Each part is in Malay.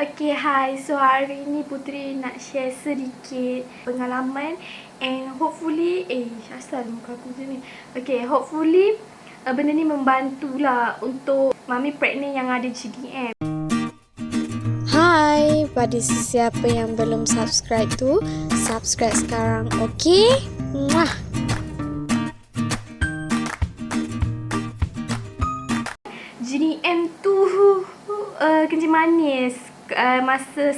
Okay, hai. So, hari ni Putri nak share sedikit pengalaman and hopefully asal muka aku macam ni. Okay, hopefully benda ni membantulah untuk mami pregnant yang ada GDM. Hai, bagi siapa yang belum subscribe tu, subscribe sekarang, okay? Muah. GDM tu kencing manis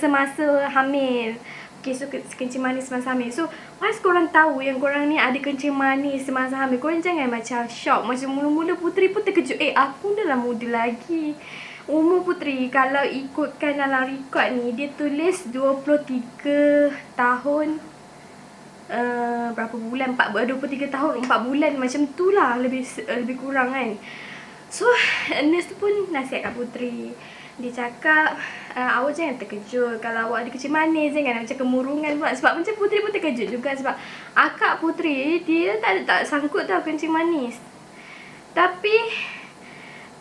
semasa hamil. Okay, so kencing manis semasa hamil. So, once korang tahu yang korang ni ada kencing manis semasa hamil, korang jangan macam shock. Macam mula-mula Putri pun terkejut. Aku dah lah muda lagi. Umur Putri, kalau ikutkan dalam rekod ni, dia tulis 23 tahun. Berapa bulan? 23 tahun, 4 bulan. Macam tu lah. Lebih kurang kan. So, nurse tu pun nasihat kat Putri. Dia cakap, awak jangan terkejut. Kalau awak ada kencing manis, jangan macam kemurungan pula. Sebab macam Putri pun terkejut juga. Sebab akak Putri, dia tak sangkut tau kencing manis. Tapi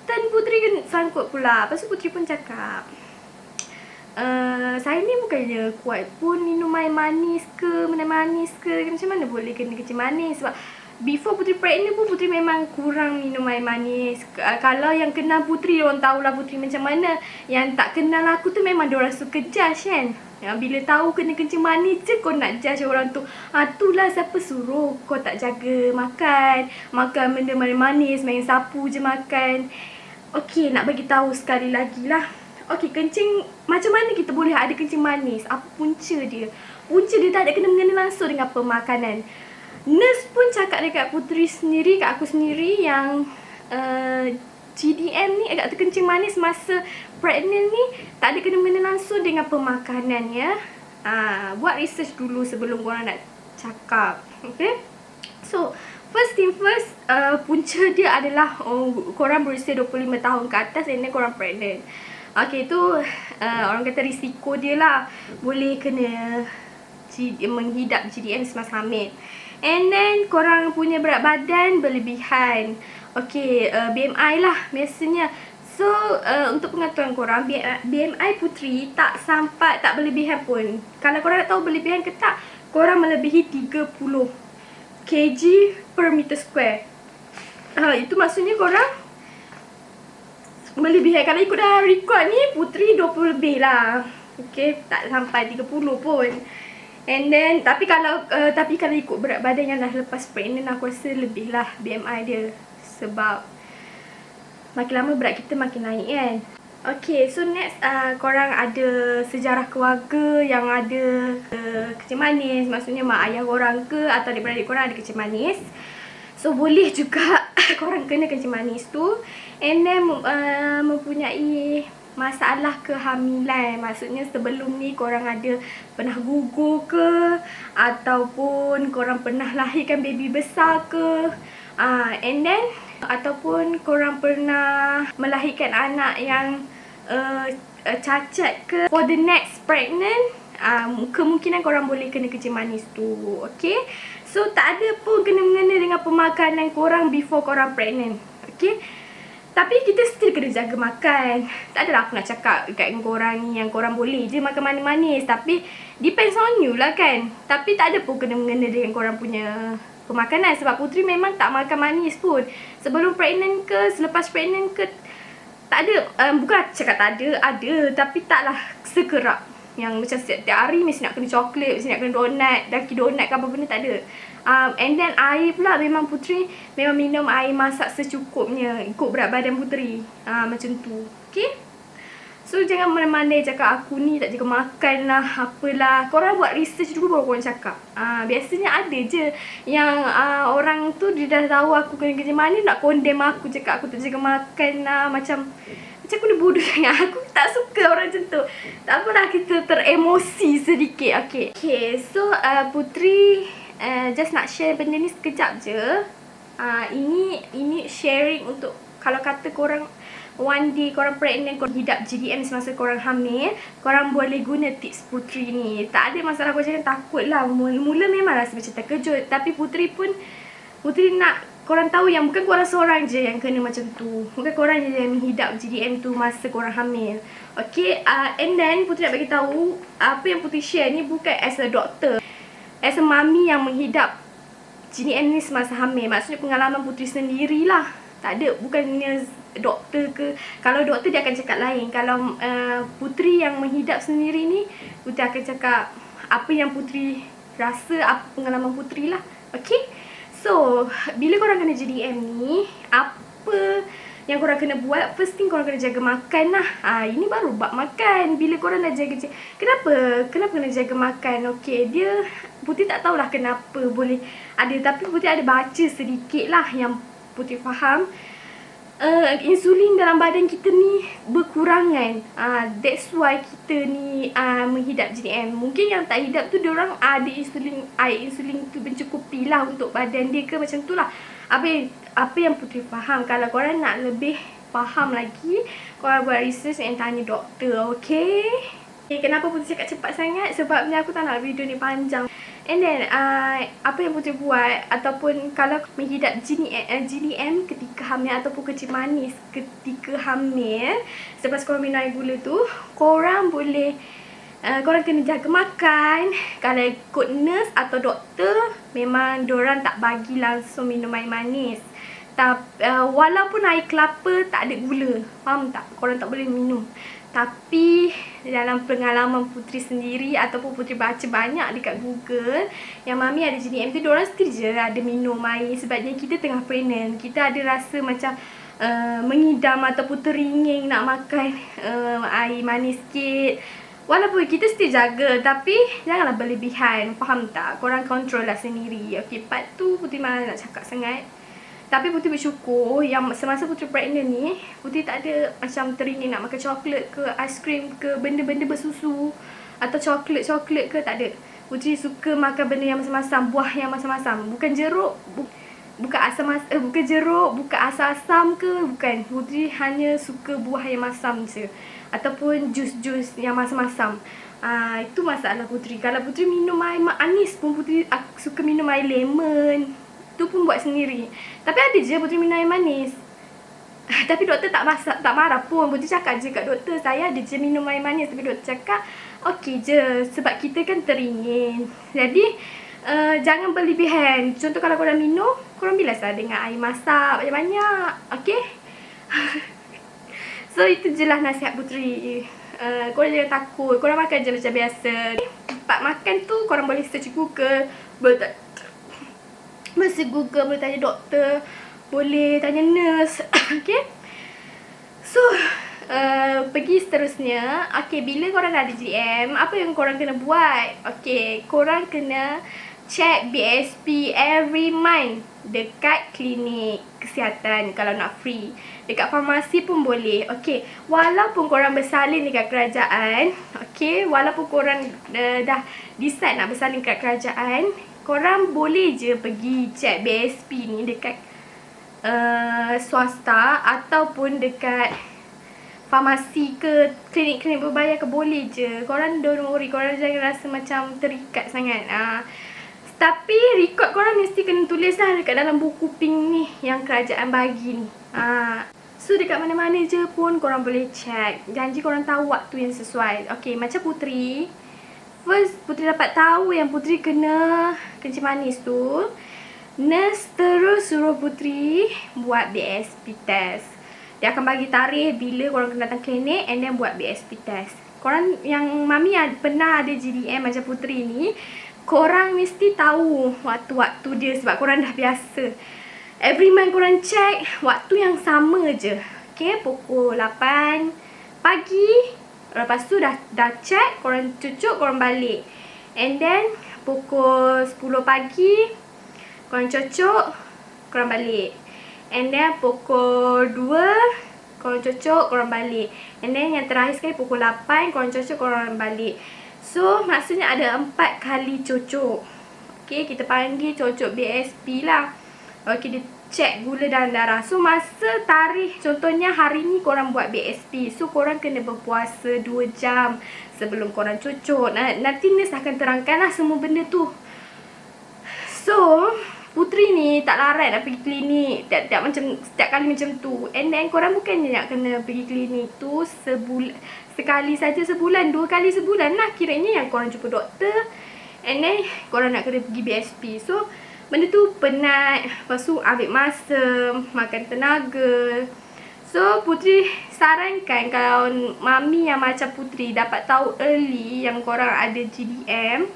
Tan Putri sangkut pula. Lepas tu Putri pun cakap, saya ni bukannya kuat pun minum air manis ke, manis ke. Macam mana boleh kena kencing manis? Sebab before Putri pregnant pun Putri memang kurang minum air manis. Kalau yang kenal Putri, orang tahulah Putri macam mana. Yang tak kenal aku tu memang diorang suka judge kan. Bila tahu kena kencing manis je kau nak judge orang tu. Itulah siapa suruh kau tak jaga makan. Makan benda manis-manis, main sapu je makan. Okey, nak bagi tahu sekali lagi lah. Okey, kencing, macam mana kita boleh ada kencing manis? Apa punca dia? Punca dia tak ada kena-mengena langsung dengan pemakanan. Nurse pun cakap dekat Putri sendiri, kat aku sendiri yang GDM ni agak terkencing manis masa pregnant ni tak ada kena-mengena langsung dengan pemakanan ya. Buat research dulu sebelum korang nak cakap. Okay? So, first thing first, punca dia adalah korang berusia 25 tahun ke atas and then korang pregnant. Okay, tu orang kata risiko dia lah. Boleh kena menghidap GDM semasa hamil. And then korang punya berat badan berlebihan. Okay, BMI lah biasanya. So, untuk pengetahuan korang, BMI Putri tak berlebihan pun. Kalau korang nak tahu berlebihan ke tak, korang melebihi 30 kg per meter square. Itu maksudnya korang melebihan. Kalau ikut dalam rekod ni, Putri 20 lebih lah. Okay, tak sampai 30 pun. And then, tapi kalau ikut berat badan yang dah lepas pregnant, aku rasa lebih lah BMI dia. Sebab makin lama berat kita makin naik kan. Okay, so next, korang ada sejarah keluarga yang ada kencing manis. Maksudnya mak ayah korang ke atau adik-beradik korang ada kencing manis. So, boleh juga korang kena kencing manis tu. And then, mempunyai masalah kehamilan. Maksudnya sebelum ni korang ada pernah gugur ke, ataupun korang pernah lahirkan baby besar ke, and then ataupun korang pernah melahirkan anak yang cacat ke. For the next pregnant, kemungkinan korang boleh kena kencing manis tu. Okay, so tak ada pun kena-mengena dengan pemakanan korang before korang pregnant. Okay, tapi kita still kena jaga makan. Tak adalah aku nak cakap dekat korang ni yang korang boleh je makan manis-manis. Tapi depends on you lah kan. Tapi tak ada pun kena-mengena dengan korang punya pemakanan. Sebab Putri memang tak makan manis pun. Sebelum pregnant ke, selepas pregnant ke, tak ada. Bukan cakap tak ada. Tapi taklah sekerap yang macam setiap hari mesti nak kena coklat, mesti nak kena donat, daki donat ke apa benda, tak ada. And then air pula, memang Putri memang minum air masak secukupnya ikut berat badan Putri. Macam tu. Okay, so jangan mana-mana cakap aku ni tak jaga makan lah, apalah. Korang buat research dulu baru korang cakap. Biasanya ada je yang orang tu dia dah tahu aku kena kencing manis, nak condemn aku, cakap aku tak jaga makan lah. Macam aku ni bodoh sangat. Aku tak suka orang macam tu. Tak apalah, kita teremosi sedikit. Okay, so Putri just nak share benda ni sekejap je. Ini sharing untuk kalau kata korang one day korang pregnant, korang hidap GDM semasa korang hamil, korang boleh guna tips Putri ni. Tak ada masalah, korang jangan takut lah. Mula memang rasa macam terkejut. Tapi Putri nak korang tahu yang bukan korang seorang je yang kena macam tu. Bukan korang je yang menghidap GDM tu masa korang hamil. Okay, and then Putri nak bagi tahu apa yang Putri share ni bukan as a doctor, as a mami yang menghidap GDM ni semasa hamil. Maksudnya pengalaman Putri sendirilah. Tak ada, bukannya doktor ke. Kalau doktor dia akan cakap lain. Kalau Putri yang menghidap sendiri ni, Putri akan cakap apa yang Putri rasa, apa pengalaman Putri lah. Okay, so bila korang kena GDM ni, apa yang korang kena buat? First thing, korang kena jaga makan lah. Ini baru bab makan. Bila korang dah jaga, kenapa kena jaga makan? Okay, dia Putri tak tahulah kenapa boleh ada, tapi Putri ada baca sedikit lah yang Putri faham. Insulin dalam badan kita ni berkurangan. That's why kita ni menghidap GDM. Mungkin yang tak hidap tu diorang ada insulin, air insulin tu mencukupi lah untuk badan dia ke, macam tu lah. Apa yang Putri faham. Kalau korang nak lebih faham lagi, korang buat research and tanya doktor, okay? Kenapa Putri cakap cepat sangat? Sebabnya aku tak nak video ni panjang. And then apa yang Putri buat, ataupun kalau menghidap GDM ketika hamil ataupun kencing manis ketika hamil, selepas korang minum air gula tu, korang boleh korang kena jaga makan. Kalau ikut nurse atau doktor, memang diorang tak bagi langsung minum air manis. Walaupun air kelapa tak ada gula, faham tak? Korang tak boleh minum. Tapi dalam pengalaman Putri sendiri ataupun Putri baca banyak dekat Google, yang mami ada GDM tu, diorang still je ada minum air. Sebabnya kita tengah pregnant, kita ada rasa macam mengidam ataupun teringin nak makan air manis sikit. Walaupun kita still jaga, tapi janganlah berlebihan, faham tak? Korang control lah sendiri. Okay, part tu Putri malah nak cakap sangat. Tapi Putri bersyukur yang semasa Putri pregnant ni, Putri tak ada macam teringin nak makan coklat ke, aiskrim ke, benda-benda bersusu atau coklat ke, tak ada. Putri suka makan benda yang masam-masam, buah yang masam-masam. Bukan jeruk, bukan jeruk, bukan asam-asam ke, bukan. Putri hanya suka buah yang masam je, ataupun jus-jus yang masam-masam. Itu masalah Putri. Kalau Putri minum air manis pun, Putri suka minum air lemon. Tu pun buat sendiri. Tapi ada je Putri minum air manis. Tapi doktor tak marah pun. Putri cakap je kat doktor, saya ada je minum air manis. Tapi doktor cakap okey je, sebab kita kan teringin. Jadi jangan berlebihan. Contoh kalau korang minum, korang bilaslah dengan air masak banyak-banyak. Okey. So itu je lah nasihat Putri. Korang jangan takut, korang makan je macam biasa. Part makan tu korang boleh search Google, boleh tanya doktor, boleh tanya nurse. Okay. So pergi seterusnya. Okay, bila korang ada GDM, apa yang korang kena buat? Okay, korang kena check BSP every month dekat klinik kesihatan kalau nak free. Dekat farmasi pun boleh. Okay, walaupun korang bersalin dekat kerajaan, okay, walaupun korang dah decide nak bersalin dekat kerajaan, korang boleh je pergi check BSP ni dekat swasta ataupun dekat farmasi ke, klinik-klinik berbayar ke, boleh je. Korang don't worry, korang jangan rasa macam terikat sangat. Tapi rekod korang mesti kena tulis lah dekat dalam buku pink ni yang kerajaan bagi ni. So dekat mana-mana je pun korang boleh check. Janji korang tahu waktu yang sesuai. Okay, macam Putri, first Putri dapat tahu yang Putri kena kencing manis tu, nurse terus suruh Putri buat BSP test. Dia akan bagi tarikh bila korang kena datang klinik and then buat BSP test. Korang yang mami pernah ada GDM macam Putri ni, korang mesti tahu waktu-waktu dia sebab korang dah biasa. Every month korang check waktu yang sama je. Okay, pukul 8 pagi. Lepas tu dah check, korang cucuk, korang balik. And then pukul 10 pagi korang cucuk, korang balik. And then pukul 2 korang cucuk, korang balik. And then yang terakhir sekali pukul 8 korang cucuk, korang balik. So maksudnya ada 4 kali cucuk. Okay, kita panggil cucuk BSP lah. Okay, dia check gula dalam darah. So masa tarikh, contohnya hari ni korang buat BSP, so korang kena berpuasa 2 jam sebelum korang cucuk. Nanti nurse akan terangkan lah semua benda tu. So Putri ni tak larat nak pergi klinik setiap kali macam tu. And then korang bukannya nak kena pergi klinik tu sekali saja sebulan, 2 kali sebulan lah kiranya yang korang jumpa doktor. And then korang nak kena pergi BSP. So benda tu penat, lepas tu ambil masa, makan tenaga. So Putri sarankan kalau mami yang macam Putri dapat tahu early yang korang ada GDM,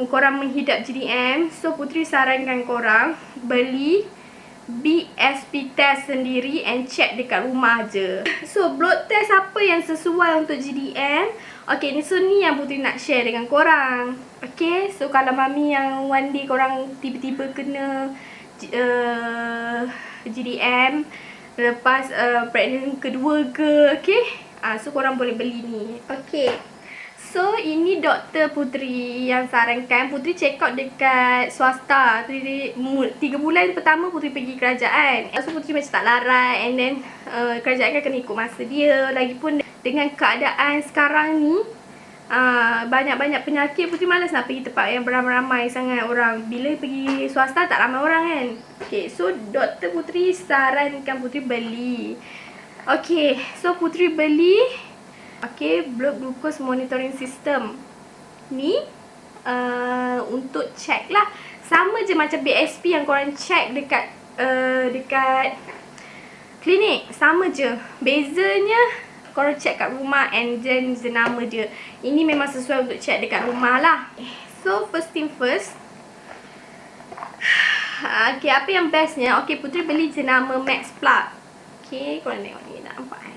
korang menghidap GDM, so Putri sarankan korang beli BSP test sendiri and check dekat rumah je. So blood test apa yang sesuai untuk GDM? Okay, so ni yang Putri nak share dengan korang. Okay, so kalau mami yang one day korang tiba-tiba kena GDM lepas pregnant kedua ke, okay, so korang boleh beli ni. Okay, so ini Doktor Putri yang sarankan Putri check out dekat swasta. 3 bulan pertama Putri pergi kerajaan. So Putri macam tak larat, and then kerajaan kan kena ikut masa dia. Lagipun dengan keadaan sekarang ni, banyak-banyak penyakit, Putri malas nak pergi tempat yang beramai-ramai sangat orang. Bila pergi swasta tak ramai orang kan. Okay, so Doktor Putri sarankan Putri beli. Okay, so Putri beli blood glucose monitoring system ni untuk check lah. Sama je macam BSP yang korang check dekat klinik. Sama je. Bezanya korang check kat rumah and then jenama dia. Ini memang sesuai untuk check dekat rumah lah. So first thing first, okay, apa yang bestnya? Okay, Putri beli jenama Max Plug. Okay, korang tengok ni, tak nampak kan?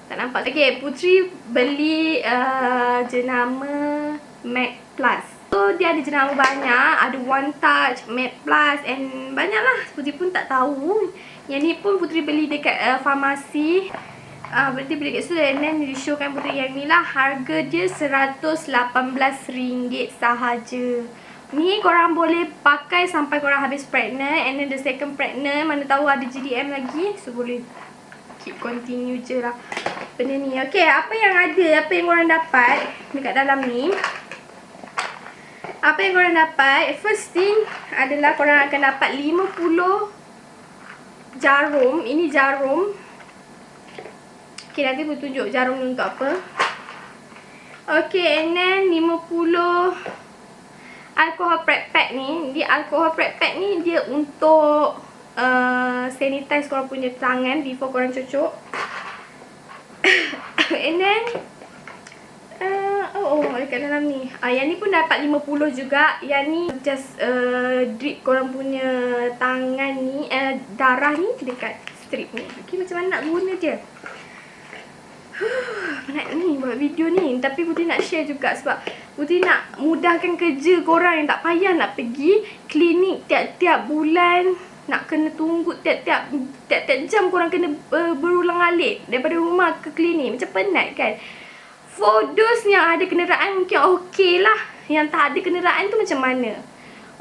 Tak nampak. Okay, Putri beli jenama Mac Plus. So dia ada jenama banyak, ada One Touch, Mac Plus and banyak lah. Putri pun tak tahu. Yang ni pun Putri beli dekat farmasi. Putri beli dekat situ, and then dia showkan Putri yang ni lah. Harga dia RM118 sahaja. Ni korang boleh pakai sampai korang habis pregnant, and then the second pregnant, mana tahu ada GDM lagi, so boleh keep continue je lah benda ni. Okay, apa yang korang dapat dekat dalam ni, apa yang korang dapat, first thing adalah korang akan dapat 50 jarum. Ini jarum. Okay, nanti aku tunjuk jarum ni untuk apa. Okay, and then 50 alcohol prep pack ni. Di alcohol prep pack ni dia untuk sanitize korang punya tangan before korang cucuk. And then dekat dalam ni, yang ni pun dapat 50 juga. Yang ni just drip korang punya tangan ni, darah ni dekat strip ni. Okay, macam mana nak guna dia? Penat ni buat video ni. Tapi Putri nak share juga sebab Putri nak mudahkan kerja korang yang tak payah nak pergi klinik tiap-tiap bulan, nak kena tunggu tiap-tiap jam korang kena berulang-alik daripada rumah ke klinik. Macam penat kan. For those yang ada kenderaan mungkin okey lah. Yang tak ada kenderaan tu macam mana?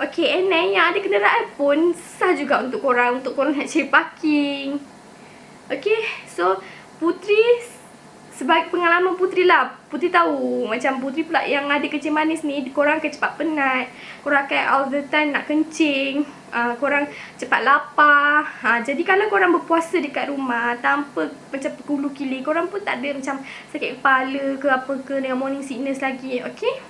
Okay, and then yang ada kenderaan pun susah juga untuk korang nak cari parking. Okay, so Putri, sebagai pengalaman Putri lah, Putri tahu macam Putri pula yang ada kencing manis ni, korang akan cepat penat, korang akan all the time nak kencing, korang cepat lapar. Jadi kalau korang berpuasa dekat rumah tanpa macam berkulu kili, korang pun tak ada macam sakit kepala ke apa ke dengan morning sickness lagi. Okay,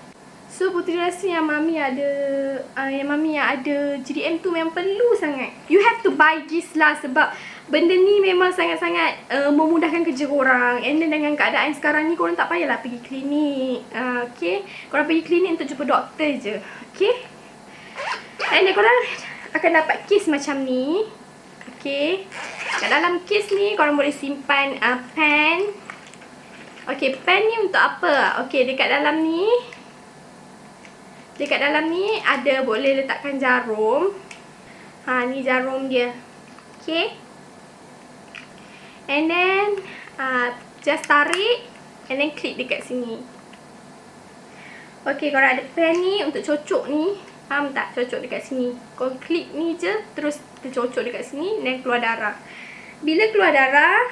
so Putri rasa yang mami yang ada GDM tu memang perlu sangat. You have to buy this lah sebab benda ni memang sangat-sangat memudahkan kerja korang. And then dengan keadaan sekarang ni, korang tak payahlah pergi klinik. Okay, korang pergi klinik untuk jumpa doktor je. Okay, and then korang akan dapat case macam ni. Okay, kat dalam case ni korang boleh simpan pen. Okay, pen ni untuk apa? Okay, dekat dalam ni ada boleh letakkan jarum. Ni jarum dia. Okay, and then just tarik and then klik dekat sini. Okay, korang ada pen ni untuk cocok ni. Faham tak? Cocok dekat sini. Korang klik ni je, terus tercocok dekat sini dan keluar darah. Bila keluar darah,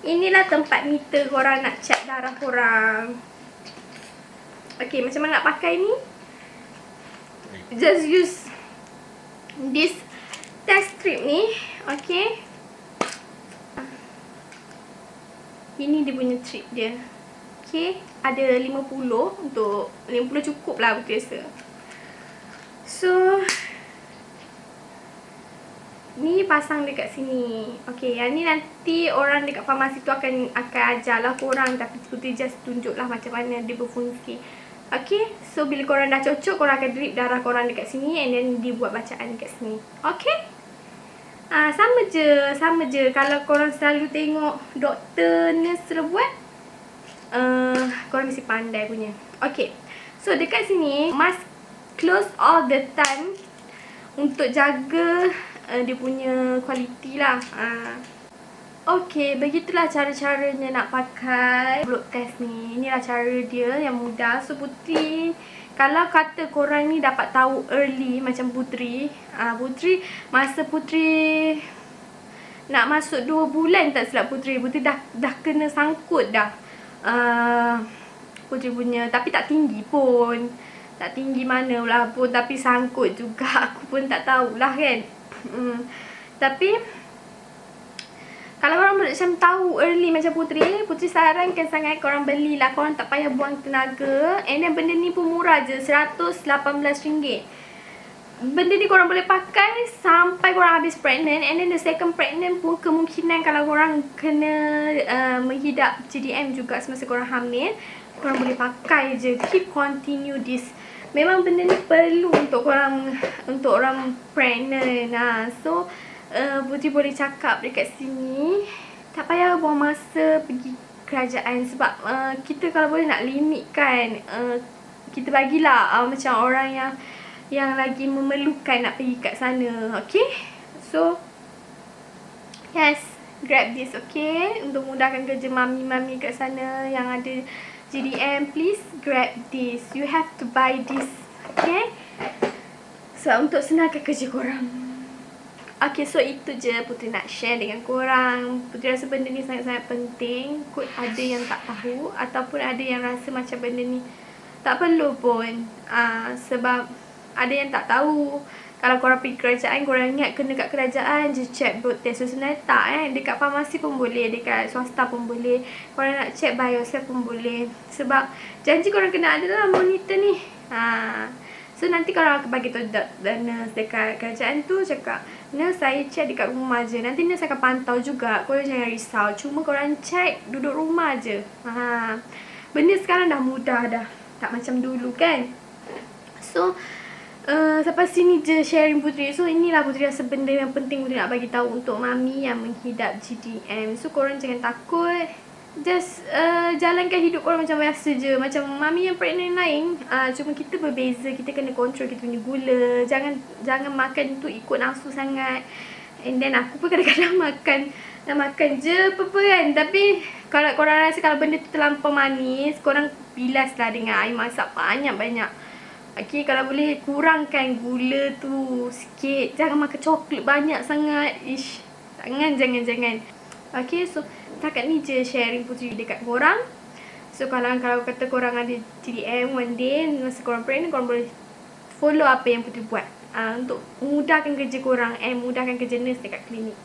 inilah tempat meter korang nak check darah korang. Okay, macam mana nak pakai ni? Just use this test strip ni. Okay, ini dia punya strip dia. Okay, ada 50. Untuk 50 cukup lah aku rasa. So ni pasang dekat sini. Okay, yang ni nanti orang dekat farmasi tu akan ajar lah korang. Tapi Putri just tunjuk lah macam mana dia berfungsi. Okay, so bila korang dah cocok, korang akan drip darah korang dekat sini. And then dia buat bacaan dekat sini. Okay, sama je. Kalau korang selalu tengok doktor, nurse buat, korang mesti pandai punya. Okay, so dekat sini must close all the time untuk jaga dia punya kualiti lah. Okay, begitulah cara-caranya nak pakai blood test ni. Inilah cara dia yang mudah. So Putri, kalau kata korang ni dapat tahu early macam Putri, masa Putri nak masuk 2 bulan tak silap Putri dah kena sangkut dah. Putri punya, tapi tak tinggi pun. Tak tinggi mana lah pun, tapi sangkut juga. Aku pun tak tahulah kan. Tapi kalau korang macam tahu early macam Putri sarankan sangat korang belilah. Korang tak payah buang tenaga. And then benda ni pun murah je, RM118. Benda ni korang boleh pakai sampai korang habis pregnant. And then the second pregnant pun kemungkinan kalau korang kena menghidap GDM juga semasa korang hamil, korang boleh pakai je. Keep continue this. Memang benda ni perlu untuk orang pregnant. So Putri boleh cakap dekat sini, tak payah buang masa pergi kerajaan. Sebab kita kalau boleh nak limitkan, kita bagilah macam orang yang lagi memerlukan nak pergi kat sana. Okay, so yes, grab this. Okay, untuk mudahkan kerja mami-mami kat sana yang ada GDM, please grab this. You have to buy this. Okay, so untuk senangkan kerja korang. Okay, so itu je Putri nak share dengan korang. Putri rasa benda ni sangat-sangat penting. Kot ada yang tak tahu, ataupun ada yang rasa macam benda ni tak perlu pun. Sebab ada yang tak tahu. Kalau korang pergi kerajaan, korang ingat kena kat kerajaan je check blood test. So sebenarnya tak dekat farmasi pun boleh, dekat swasta pun boleh. Korang nak check by yourself pun boleh. Sebab janji korang kena ada lah monitor ni. So nanti korang akan bagi tahu nurse dekat kerajaan tu, cakap, nurse saya check dekat rumah je. Nanti nurse akan pantau juga. Korang jangan risau. Cuma korang check duduk rumah je. Benda sekarang dah mudah dah. Tak macam dulu kan. So sampai sini je sharing Putri. So inilah Putri rasa benda yang penting Putri nak bagi tahu untuk mami yang menghidap GDM. So korang jangan takut. Just jalankan hidup korang macam biasa je. Macam mami yang pregnant lain, cuma kita berbeza. Kita kena control kita punya gula. Jangan makan tu ikut nafsu sangat. And then aku pun kadang-kadang makan je apa-apa kan. Tapi kalau korang rasa kalau benda tu terlampau manis, korang bilaslah dengan air masak banyak-banyak. Okay, kalau boleh kurangkan gula tu sikit. Jangan makan coklat banyak sangat. Ish, jangan. Okay, so setakat ni je sharing Putri dekat korang. So kalau kata korang ada GDM one day, masa korang pregnant, korang boleh follow apa yang Putri buat untuk mudahkan kerja korang and mudahkan kerja nurse dekat klinik.